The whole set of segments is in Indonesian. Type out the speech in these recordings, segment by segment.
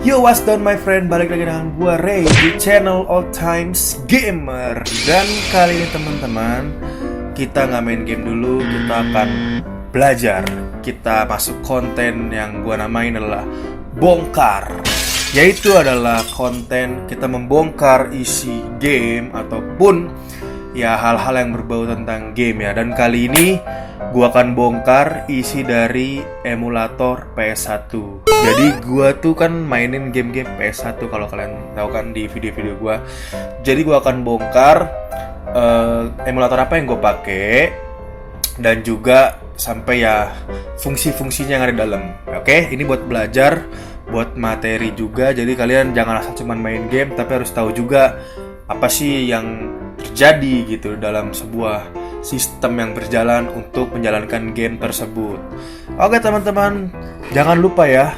Yo, what's down my friend, balik lagi dengan gua Ray di channel Old Times Gamer. Dan kali ini teman-teman, kita nggak main game dulu, kita akan belajar. Kita masuk konten yang gua namain adalah bongkar. Yaitu adalah konten kita membongkar isi game ataupun ya hal-hal yang berbau tentang game ya. Dan kali ini gua akan bongkar isi dari emulator PS1. Jadi gua tuh kan mainin game-game PS1 kalau kalian tahu kan di video-video gua. Jadi gua akan bongkar emulator apa yang gua pakai dan juga sampai ya fungsi-fungsinya yang ada di dalam. Oke, ini buat belajar, buat materi juga. Jadi kalian jangan asal cuman main game, tapi harus tahu juga apa sih yang terjadi gitu dalam sebuah sistem yang berjalan untuk menjalankan game tersebut. Oke teman-teman, jangan lupa ya,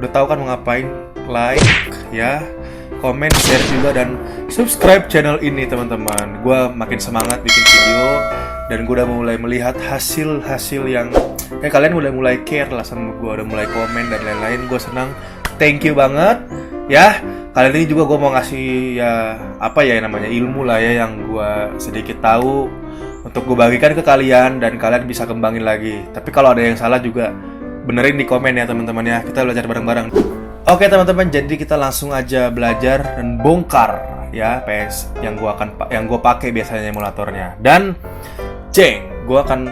udah tahu kan mau ngapain, like ya, komen, share juga, dan subscribe channel ini teman-teman. Gue makin semangat bikin video dan gue udah mulai melihat hasil-hasil yang kalian mulai care lah sama gue, udah mulai komen dan lain-lain. Gue senang, thank you banget ya. Kali ini juga gue mau ngasih ya apa ya namanya ilmu lah ya, yang gue sedikit tahu untuk gue bagikan ke kalian dan kalian bisa kembangin lagi. Tapi kalau ada yang salah juga benerin di komen ya teman-teman ya. Kita belajar bareng-bareng. Oke teman-teman, jadi kita langsung aja belajar dan bongkar ya PS yang gue pakai biasanya emulatornya. Dan gue akan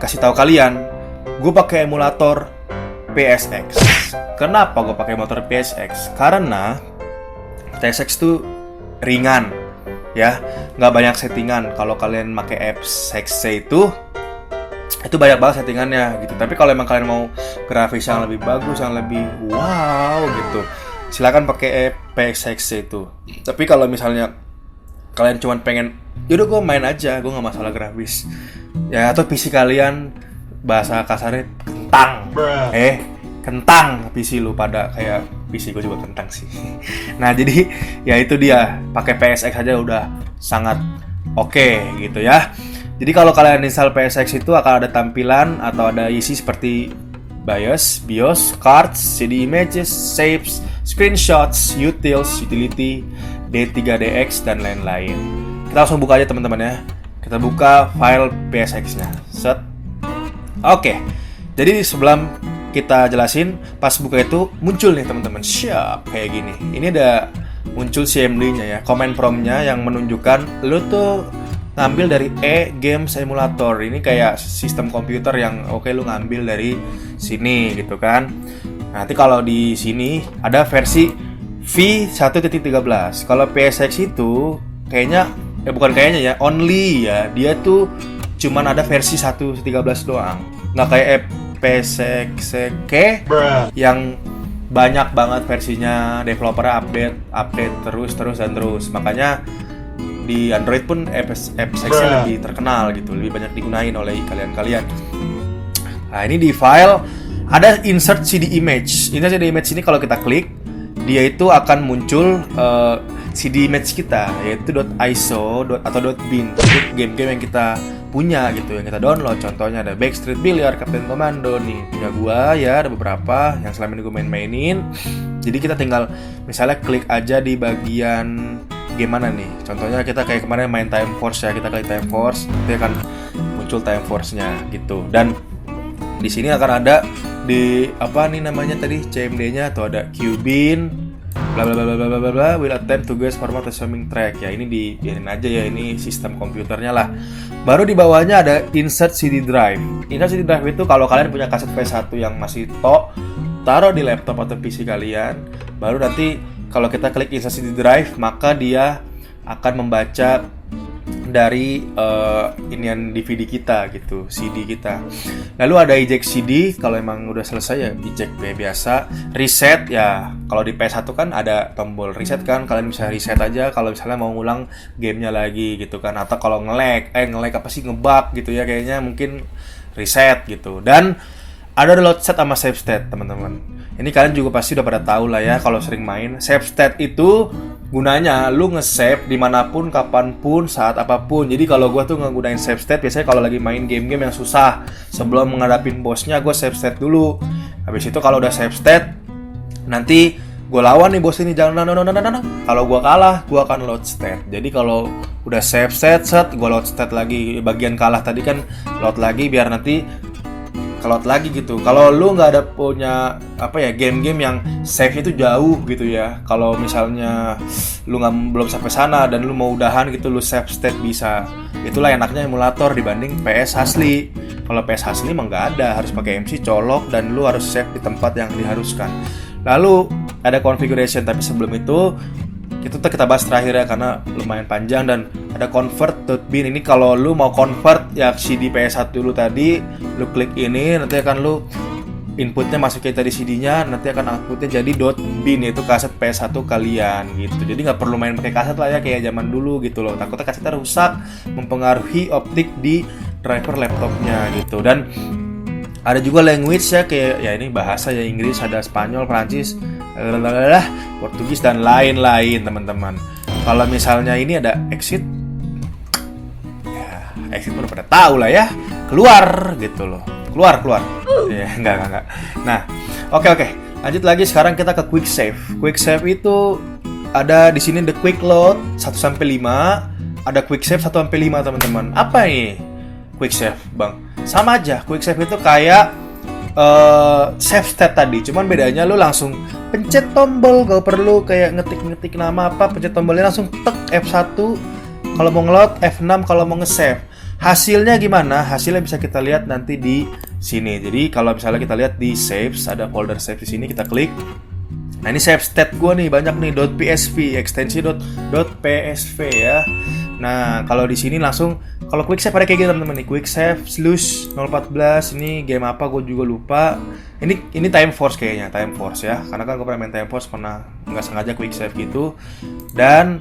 kasih tahu kalian, gue pakai emulator PSX. Kenapa gue pakai emulator PSX? Karena PSX tuh ringan ya, nggak banyak settingan. Kalau kalian pakai apps XC itu banyak banget settingannya gitu. Tapi kalau emang kalian mau grafis yang lebih bagus, yang lebih wow gitu, silakan pakai app PSX itu. Tapi kalau misalnya kalian cuma pengen yaudah gue main aja, gue nggak masalah grafis ya, atau PC kalian bahasa kasarnya kentang, kentang PC lu pada kayak PC gue juga kentang sih. Nah jadi ya itu dia, pakai PSX aja udah sangat oke gitu ya. Jadi kalau kalian install PSX itu akan ada tampilan atau ada isi seperti BIOS, cards, CD images, saves, screenshots, utils, utility, D3DX dan lain-lain. Kita langsung buka aja teman-teman ya. Kita buka file PSX-nya. Set. Oke. Jadi sebelum kita jelasin, pas buka itu muncul nih teman-teman, siap kayak gini. Ini ada muncul CMD-nya ya, command prompt-nya yang menunjukkan lu tuh ngambil dari Games Emulator. Ini kayak sistem komputer yang lu ngambil dari sini gitu kan. Nanti kalau di sini ada versi V1.13. Kalau PSX itu kayaknya bukan kayaknya ya, only ya. Dia tuh cuman ada versi 1.13 doang. Nggak kayak PSX yang banyak banget versinya, developernya update terus. Makanya di Android pun PSX-nya lebih terkenal gitu, lebih banyak digunain oleh kalian. Nah ini di file ada insert CD image. Insert CD image ini kalau kita klik, dia itu akan muncul CD image kita, yaitu .iso atau .bin untuk game-game yang kita punya gitu, yang kita download. Contohnya ada Backstreet Billiard, Captain Commando nih punya gua ya, ada beberapa yang selama ini gua mainin. Jadi kita tinggal misalnya klik aja di bagian game mana nih. Contohnya kita kayak kemarin main Time Force ya, kita klik Time Force, dia akan muncul Time Force-nya gitu. Dan di sini akan ada di apa nih namanya tadi CMD-nya, atau ada Qbin bla bla bla bla bla bla will attempt to guess format assuming track ya. Ini dibiarin aja ya, ini sistem komputernya lah. Baru di bawahnya ada insert CD drive. Insert CD drive itu kalau kalian punya kaset PS1 yang masih taruh di laptop atau PC kalian. Baru nanti kalau kita klik insert CD drive, maka dia akan membaca dari inian DVD kita gitu, CD kita. Lalu ada eject CD, kalau emang udah selesai ya eject biasa. Reset ya, kalau di PS1 kan ada tombol reset kan, kalian bisa reset aja kalau misalnya mau ngulang gamenya lagi gitu kan. Atau kalau nge-lag apa sih, ngebug gitu ya kayaknya, mungkin reset gitu. Dan ada load set sama save state teman-teman. Ini kalian juga pasti udah pada tahu lah ya kalau sering main. Save state itu gunanya lu nge-save dimanapun, kapanpun, saat apapun. Jadi kalau gue tuh nggunain save state biasanya kalau lagi main game-game yang susah, sebelum menghadapin bosnya gue save state dulu. Habis itu kalau udah save state, nanti gue lawan nih bos ini, jangan. Kalau gue kalah, gue akan load state. Jadi kalau udah save state, gue load state lagi. Bagian kalah tadi kan load lagi biar nanti load lagi gitu. Kalau lu nggak ada punya game-game yang save itu jauh gitu ya. Kalau misalnya lu belum sampai sana dan lu mau udahan gitu, lu save state bisa. Itulah enaknya emulator dibanding PS asli. Kalau PS asli mah nggak ada, harus pakai MC colok dan lu harus save di tempat yang diharuskan. Lalu ada configuration, tapi sebelum itu kita bahas terakhir ya karena lumayan panjang. Dan ada convert.bin. Ini kalau lu mau convert ya CD PS1 dulu tadi, lu klik ini, nanti akan lu inputnya masukin tadi CD-nya, nanti akan outputnya jadi .bin, yaitu kaset PS1 kalian gitu. Jadi nggak perlu main pakai kaset lah ya kayak zaman dulu gitu loh. Takutnya kasetnya rusak, mempengaruhi optik di driver laptopnya gitu. Dan ada juga language ya, kayak ya ini bahasa ya, Inggris, ada Spanyol, Prancis, Portugis dan lain-lain teman-teman. Kalau misalnya ini ada exit, ya exit udah pada tahu lah ya, keluar gitu loh, keluar. Ya enggak. Nah, oke. Lanjut lagi, sekarang kita ke quick save. Quick save itu ada di sini the quick load 1 sampai 5, ada quick save 1 sampai 5 teman-teman. Apa nih quick save, Bang? Sama aja, quick save itu kayak save state tadi, cuman bedanya lu langsung pencet tombol, gak perlu kayak ngetik nama apa, pencet tombolnya langsung tek F1 kalau mau ngeload, F6 kalau mau nge-save. Hasilnya gimana? Hasilnya bisa kita lihat nanti di sini. Jadi kalau misalnya kita lihat di saves, ada folder save di sini, kita klik. Nah, ini save state gue nih banyak nih, .psv, ekstensi .psv ya. Nah, kalau di sini langsung, kalau quick save ada kayak gitu teman-teman nih, quick save slush 014, ini game apa gue juga lupa. Ini Time Force kayaknya, Time Force ya. Karena kan gue pernah main Time Force, pernah nggak sengaja quick save gitu. Dan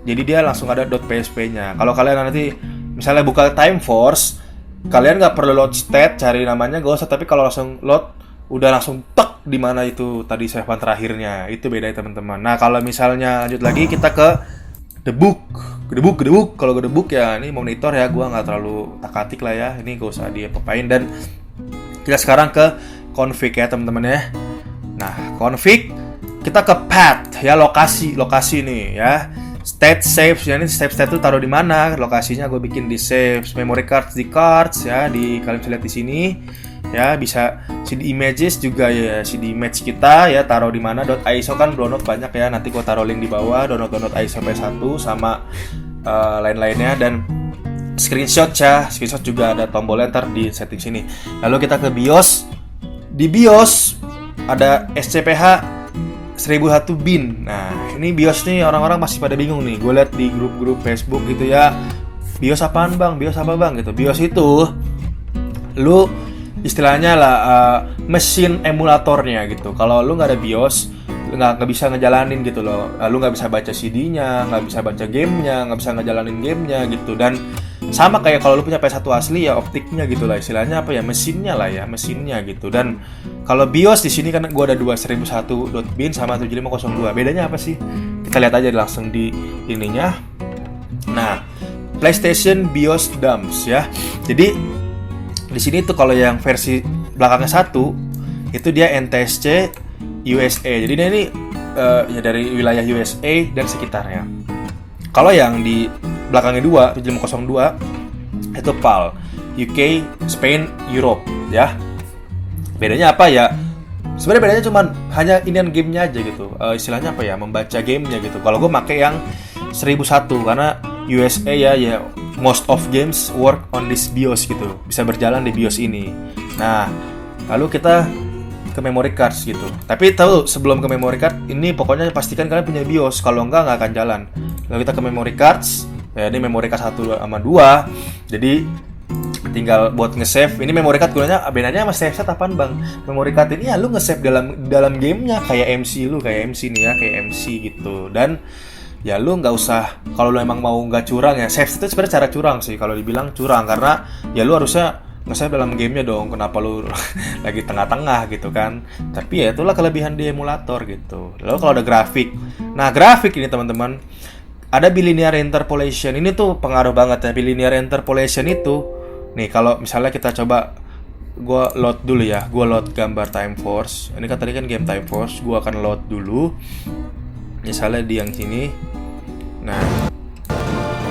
jadi dia langsung ada .psv-nya. Kalau kalian nanti misalnya buka Time Force, kalian nggak perlu load state, cari namanya gak usah. Tapi kalau langsung load, udah langsung tek di mana itu tadi save terakhirnya. Itu beda ya teman-teman. Nah, kalau misalnya lanjut lagi kita ke Gedebuk. Kalau gedebuk ya ini monitor ya, gua nggak terlalu takatik lah ya, ini gak usah diapa-apain. Dan kita sekarang ke config ya teman-teman ya. Nah, config kita ke path ya, lokasi nih ya. State saves ya, ini save state itu taruh di mana? Lokasinya gue bikin di saves, memory cards di cards ya, di kalian bisa lihat di sini. Ya, bisa CD images juga ya, CD image kita ya taruh di mana. .iso kan download banyak ya, nanti gua taruh link di bawah, download ISO PS1 sama lain-lainnya. Dan screenshot juga ada tombol enter di setting sini. Lalu kita ke BIOS. Di BIOS ada SCPH 1001 bin. Nah, ini BIOS nih orang-orang masih pada bingung nih. Gue lihat di grup-grup Facebook gitu ya. BIOS apaan bang? BIOS apa bang? Gitu. BIOS itu lu istilahnya lah mesin emulatornya gitu. Kalau lu nggak ada BIOS, lu nggak bisa ngejalanin gitu loh. Lu nggak bisa baca CD-nya, nggak bisa baca gamenya, nggak bisa ngejalanin gamenya gitu. Dan sama kayak kalau lu punya PS1 asli ya, optiknya gitu lah, istilahnya apa ya, mesinnya gitu. Dan kalau BIOS di sini kan gua ada 2001.bin sama 7502. Bedanya apa sih? Kita lihat aja langsung di ininya. Nah, PlayStation BIOS dumps ya. Jadi di sini tuh kalau yang versi belakangnya 1 itu dia NTSC USA. Jadi ini ya dari wilayah USA dan sekitarnya. Kalau yang di belakangnya 7502 itu PAL, UK, Spain, Europe ya. Bedanya apa ya? Sebenarnya bedanya cuma hanya inian gamenya aja gitu. Istilahnya apa ya? Membaca gamenya gitu. Kalau gue pakai yang 1001 karena USA ya most of games work on this BIOS gitu, bisa berjalan di BIOS ini. Nah, lalu kita ke memory cards gitu. Tapi tahu sebelum ke memory card ini pokoknya pastikan kalian punya BIOS, kalau enggak akan jalan. Lalu kita ke memory cards. Ya, ini memory card 1 sama 2. Jadi tinggal buat nge-save. Ini memory card gunanya bedanya sama save set apaan, Bang? Memory card ini ya lu nge-save dalam gamenya kayak MC nih ya, kayak MC gitu. Dan ya lu nggak usah, kalau lu emang mau nggak curang ya, save itu sebenarnya cara curang sih kalau dibilang curang, karena ya lu harusnya Maksudnya dalam gamenya dong, kenapa lu lagi tengah-tengah gitu kan. Tapi ya itulah kelebihan di emulator gitu. Lalu kalau ada grafik, nah grafik ini teman-teman, ada bilinear interpolation. Ini tuh pengaruh banget ya. Bilinear interpolation itu, nih kalau misalnya kita coba, gue load dulu ya, gue load gambar Time Force. Ini kan tadi kan game Time Force, gue akan load dulu misalnya di yang sini.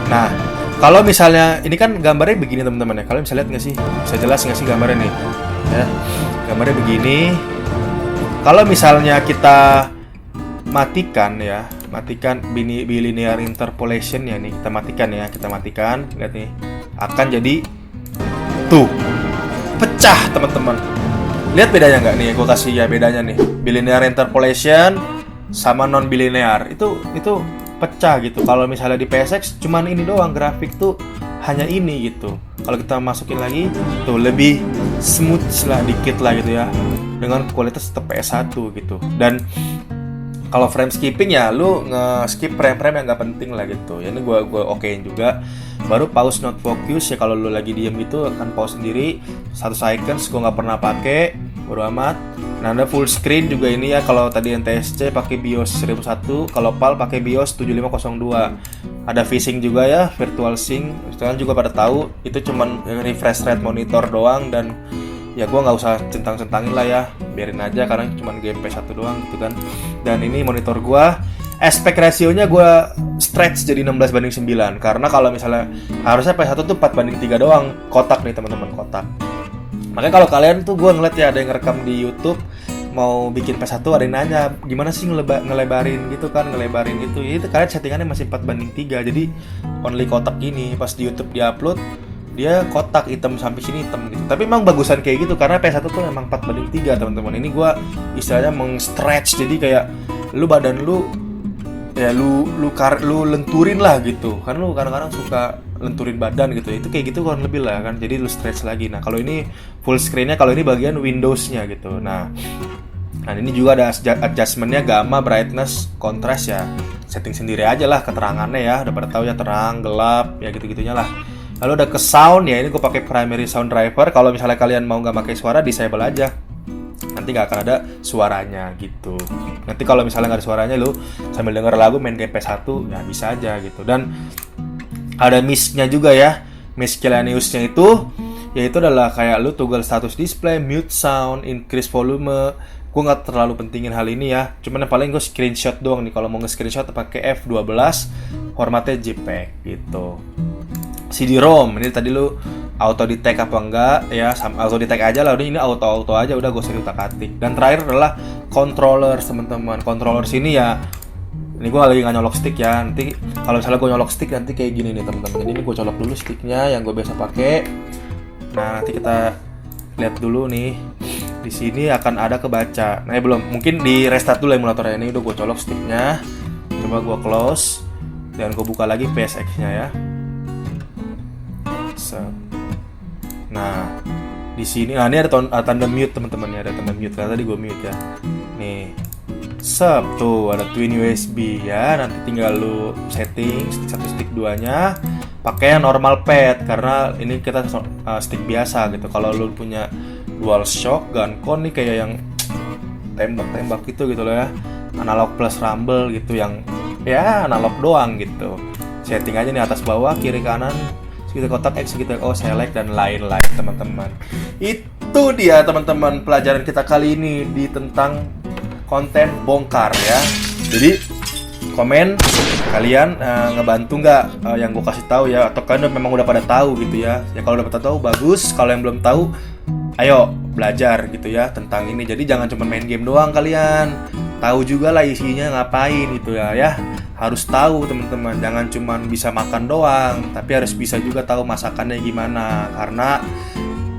Nah kalau misalnya ini kan gambarnya begini teman-teman ya, kalian bisa lihat nggak sih, bisa jelas nggak sih gambarnya nih ya, gambarnya begini. Kalau misalnya kita matikan ya, matikan bilinear interpolation ya, nih kita matikan, lihat nih, akan jadi tuh pecah teman-teman. Lihat bedanya nggak nih, gue kasih ya bedanya nih, bilinear interpolation sama non bilinear itu pecah gitu. Kalau misalnya di PSX cuman ini doang, grafik tuh hanya ini gitu. Kalau kita masukin lagi tuh lebih smooth lah dikit lah gitu ya, dengan kualitas tetap PS1 gitu. Dan kalau frame skipping ya lu nge-skip frame-frame yang nggak penting lah gitu. Ya ini gue okein juga. Baru pause not focus ya, kalau lu lagi diem gitu akan pause sendiri. Status icons gue nggak pernah pakai, bodo amat. Nah ada full screen juga ini ya, kalau tadi NTSC pakai BIOS 1001, kalau PAL pakai BIOS 7502. Ada VSync juga ya, virtual sync. Kalian juga pada tahu itu cuman refresh rate monitor doang, dan ya gue nggak usah centang-centangin lah ya, biarin aja karena cuman game PS1 doang gitu kan. Dan ini monitor gue, aspek rasionya gue stretch jadi 16:9, karena kalau misalnya harusnya PS1 tuh 4:3 doang, kotak nih teman-teman, kotak. Makanya kalau kalian tuh, gue ngeliat ya ada yang ngerekam di YouTube mau bikin PS1, ada yang nanya gimana sih ngelebarin gitu kan, ngelebarin itu. Ya, itu kalian settingannya masih 4:3, jadi only kotak gini. Pas di YouTube diupload dia kotak hitam sampai sini hitam gitu. Tapi emang bagusan kayak gitu karena PS1 tuh emang 4:3 teman-teman. Ini gue istilahnya meng-stretch, jadi kayak lu badan lu ya lu lenturin lah gitu kan, lu kadang-kadang suka lenturin badan gitu, itu kayak gitu kurang lebih lah kan, jadi lu stretch lagi. Nah kalau ini full screennya, kalau ini bagian Windowsnya gitu. Nah ini juga ada adjustmentnya, gamma, brightness, contrast ya, setting sendiri aja lah keterangannya ya, udah pada tahu ya, terang, gelap, ya gitu-gitunya lah. Lalu ada ke sound ya, ini gue pakai primary sound driver. Kalau misalnya kalian mau nggak pakai suara, disable aja, nanti nggak akan ada suaranya gitu. Nanti kalau misalnya nggak ada suaranya, lu sambil denger lagu main game PS1 ya bisa aja gitu. Dan ada misk-nya juga ya, miscellaneous-nya itu yaitu adalah kayak lu toggle status display, mute sound, increase volume. Gue nggak terlalu pentingin hal ini ya, cuman yang paling gue screenshot doang nih. Kalau mau nge-screenshot pakai F12, formatnya JPEG gitu. CD-ROM, ini tadi lu auto detect apa enggak ya, auto detect aja lah, udah ini auto aja, udah gue sering utak-atik. Dan terakhir adalah controller teman-teman. Controller sini ya, ini gue lagi nggak nyolok stick ya, nanti kalau misalnya gue nyolok stick nanti kayak gini nih teman-teman. Jadi ini gue colok dulu sticknya yang gue biasa pakai. Nah nanti kita lihat dulu nih, di sini akan ada kebaca. Nah belum, mungkin di restart dulu emulatornya. Ini udah gue colok sticknya, coba gue close dan gue buka lagi PSX-nya ya. Nah di sini, nah ini ada tanda mute teman-teman ya, ada tanda mute karena tadi gue mute ya. Nih, tuh ada twin USB ya. Nanti tinggal lu setting stick 1 stick 2-nya pakai yang normal pad, karena ini kita stick biasa gitu. Kalau lu punya DualShock, Guncon nih kayak yang tembak-tembak gitu loh ya, analog plus rumble gitu, yang ya analog doang gitu. Setting aja nih atas bawah, kiri kanan, segitu kotak X, segitu O, select dan lain-lain teman-teman. Itu dia teman-teman pelajaran kita kali ini di tentang konten bongkar ya. Jadi komen kalian ngebantu nggak yang gue kasih tahu ya, atau kalian memang udah pada tahu gitu ya. Ya kalau udah pada tahu bagus, kalau yang belum tahu ayo belajar gitu ya tentang ini. Jadi jangan cuma main game doang kalian, tahu juga lah isinya ngapain gitu ya. Harus tahu teman-teman, jangan cuma bisa makan doang, tapi harus bisa juga tahu masakannya gimana, karena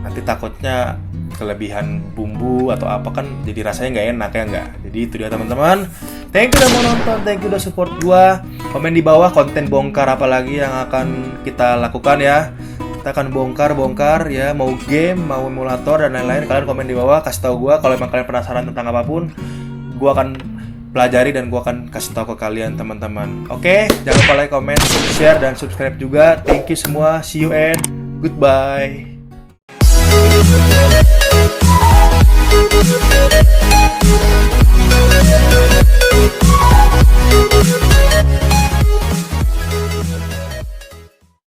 nanti takutnya kelebihan bumbu atau apa kan jadi rasanya nggak enak ya nggak. Jadi itu dia teman-teman, thank you udah mau nonton, thank you udah support gua. Komen di bawah konten bongkar apa lagi yang akan kita lakukan ya. Kita akan bongkar ya, mau game, mau emulator dan lain-lain. Kalian komen di bawah, kasih tahu gua kalau emang kalian penasaran tentang apapun. Gua akan pelajari dan gua akan kasih tahu ke kalian teman-teman. Oke, jangan lupa like, comment, share dan subscribe juga. Thank you semua. See you and goodbye.